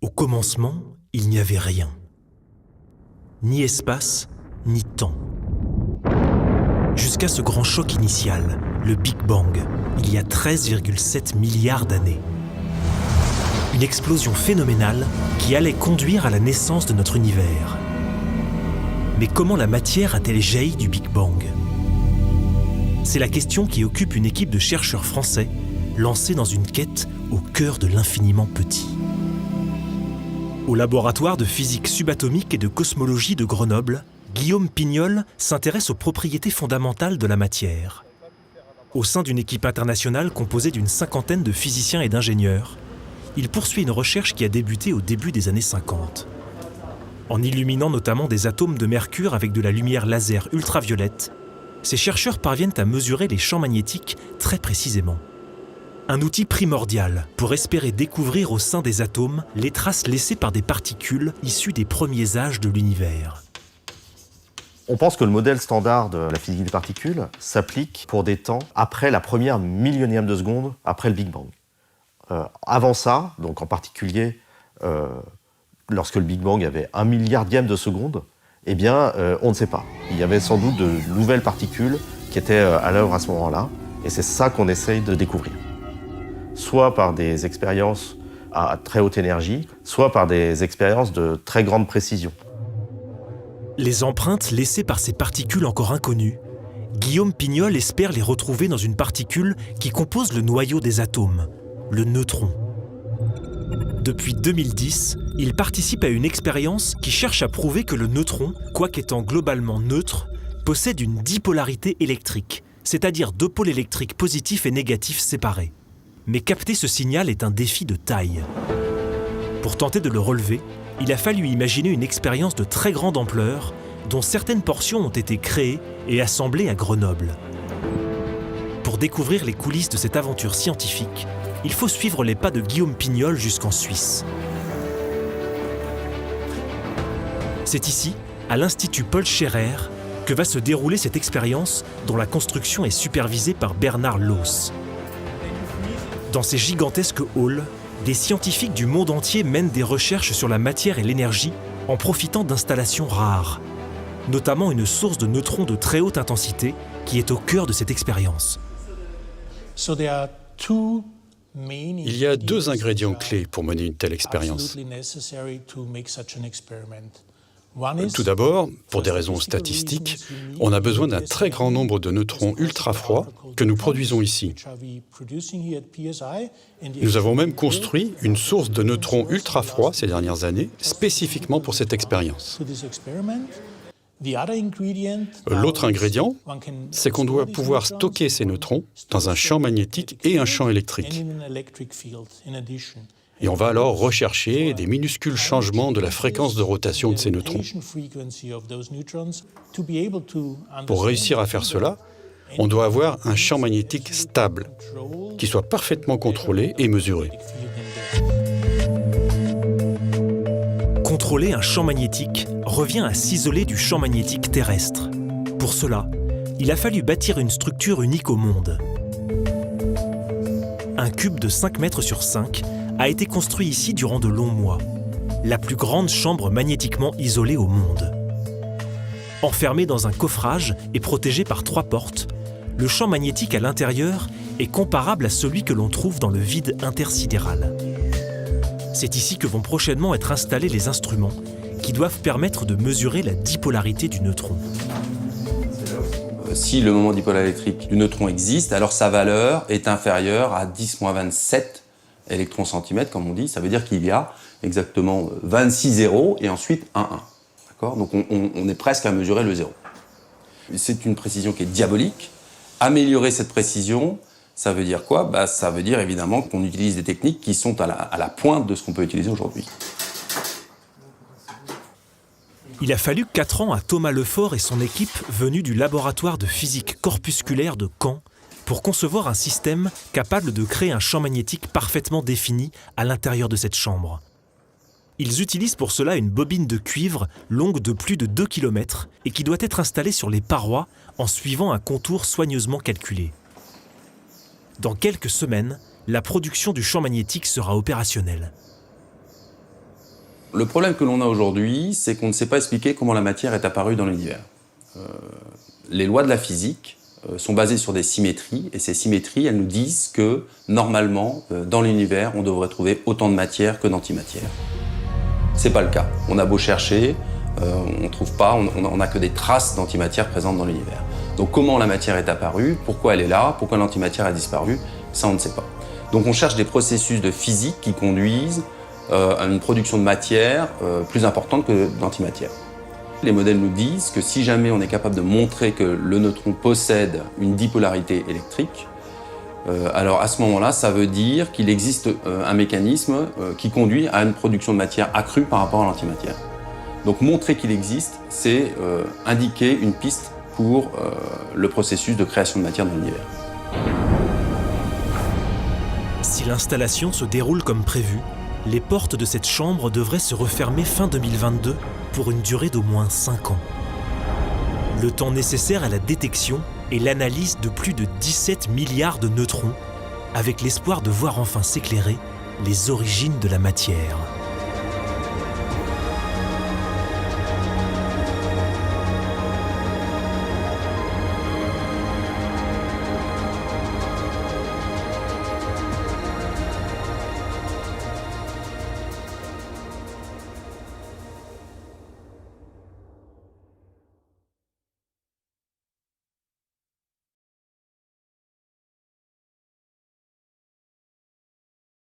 Au commencement, il n'y avait rien. Ni espace, ni temps. Jusqu'à ce grand choc initial, le Big Bang, il y a 13,7 milliards d'années. Une explosion phénoménale qui allait conduire à la naissance de notre univers. Mais comment la matière a-t-elle jailli du Big Bang ? C'est la question qui occupe une équipe de chercheurs français lancés dans une quête au cœur de l'infiniment petit. Au laboratoire de physique subatomique et de cosmologie de Grenoble, Guillaume Pignol s'intéresse aux propriétés fondamentales de la matière. Au sein d'une équipe internationale composée d'une cinquantaine de physiciens et d'ingénieurs, il poursuit une recherche qui a débuté au début des années 50. En illuminant notamment des atomes de mercure avec de la lumière laser ultraviolette, ces chercheurs parviennent à mesurer les champs magnétiques très précisément. Un outil primordial pour espérer découvrir au sein des atomes les traces laissées par des particules issues des premiers âges de l'univers. On pense que le modèle standard de la physique des particules s'applique pour des temps après la première millionième de seconde après le Big Bang. Avant ça, donc en particulier lorsque le Big Bang avait 1 milliardième de seconde, eh bien, on ne sait pas. Il y avait sans doute de nouvelles particules qui étaient à l'œuvre à ce moment-là, et c'est ça qu'on essaye de découvrir. Soit par des expériences à très haute énergie, soit par des expériences de très grande précision. Les empreintes laissées par ces particules encore inconnues, Guillaume Pignol espère les retrouver dans une particule qui compose le noyau des atomes, le neutron. Depuis 2010, il participe à une expérience qui cherche à prouver que le neutron, quoiqu'étant globalement neutre, possède une dipolarité électrique, c'est-à-dire deux pôles électriques positifs et négatifs séparés. Mais capter ce signal est un défi de taille. Pour tenter de le relever, il a fallu imaginer une expérience de très grande ampleur, dont certaines portions ont été créées et assemblées à Grenoble. Pour découvrir les coulisses de cette aventure scientifique, il faut suivre les pas de Guillaume Pignol jusqu'en Suisse. C'est ici, à l'Institut Paul Scherrer, que va se dérouler cette expérience dont la construction est supervisée par Bernard Loos. Dans ces gigantesques halls, des scientifiques du monde entier mènent des recherches sur la matière et l'énergie en profitant d'installations rares, notamment une source de neutrons de très haute intensité qui est au cœur de cette expérience. Il y a deux ingrédients clés pour mener une telle expérience. Tout d'abord, pour des raisons statistiques, on a besoin d'un très grand nombre de neutrons ultra-froids que nous produisons ici. Nous avons même construit une source de neutrons ultra-froids ces dernières années, spécifiquement pour cette expérience. L'autre ingrédient, c'est qu'on doit pouvoir stocker ces neutrons dans un champ magnétique et un champ électrique. Et on va alors rechercher des minuscules changements de la fréquence de rotation de ces neutrons. Pour réussir à faire cela, on doit avoir un champ magnétique stable, qui soit parfaitement contrôlé et mesuré. Contrôler un champ magnétique revient à s'isoler du champ magnétique terrestre. Pour cela, il a fallu bâtir une structure unique au monde. Un cube de 5 mètres sur 5 a été construit ici durant de longs mois. La plus grande chambre magnétiquement isolée au monde. Enfermé dans un coffrage et protégé par 3 portes, le champ magnétique à l'intérieur est comparable à celui que l'on trouve dans le vide intersidéral. C'est ici que vont prochainement être installés les instruments qui doivent permettre de mesurer la dipolarité du neutron. Si le moment dipolaire électrique du neutron existe, alors sa valeur est inférieure à 10-27 électrons centimètres, comme on dit. Ça veut dire qu'il y a exactement 26 zéros et ensuite un 1. D'accord ? Donc on est presque à mesurer le zéro. C'est une précision qui est diabolique. Améliorer cette précision, ça veut dire quoi ? Ça veut dire évidemment qu'on utilise des techniques qui sont à la pointe de ce qu'on peut utiliser aujourd'hui. Il a fallu 4 ans à Thomas Lefort et son équipe venus du laboratoire de physique corpusculaire de Caen pour concevoir un système capable de créer un champ magnétique parfaitement défini à l'intérieur de cette chambre. Ils utilisent pour cela une bobine de cuivre longue de plus de 2 km et qui doit être installée sur les parois en suivant un contour soigneusement calculé. Dans quelques semaines, la production du champ magnétique sera opérationnelle. Le problème que l'on a aujourd'hui, c'est qu'on ne sait pas expliquer comment la matière est apparue dans l'univers. Les lois de la physique sont basées sur des symétries, et ces symétries, elles nous disent que, normalement, dans l'univers, on devrait trouver autant de matière que d'antimatière. C'est pas le cas. On a beau chercher, on trouve pas, on n'a que des traces d'antimatière présentes dans l'univers. Donc comment la matière est apparue, pourquoi elle est là, pourquoi l'antimatière a disparu, ça on ne sait pas. Donc on cherche des processus de physique qui conduisent à une production de matière plus importante que d'antimatière. Les modèles nous disent que si jamais on est capable de montrer que le neutron possède une dipolarité électrique, alors à ce moment-là, ça veut dire qu'il existe un mécanisme qui conduit à une production de matière accrue par rapport à l'antimatière. Donc montrer qu'il existe, c'est indiquer une piste pour le processus de création de matière dans l'univers. Si l'installation se déroule comme prévu, les portes de cette chambre devraient se refermer fin 2022 pour une durée d'au moins 5 ans. Le temps nécessaire à la détection et l'analyse de plus de 17 milliards de neutrons, avec l'espoir de voir enfin s'éclairer les origines de la matière.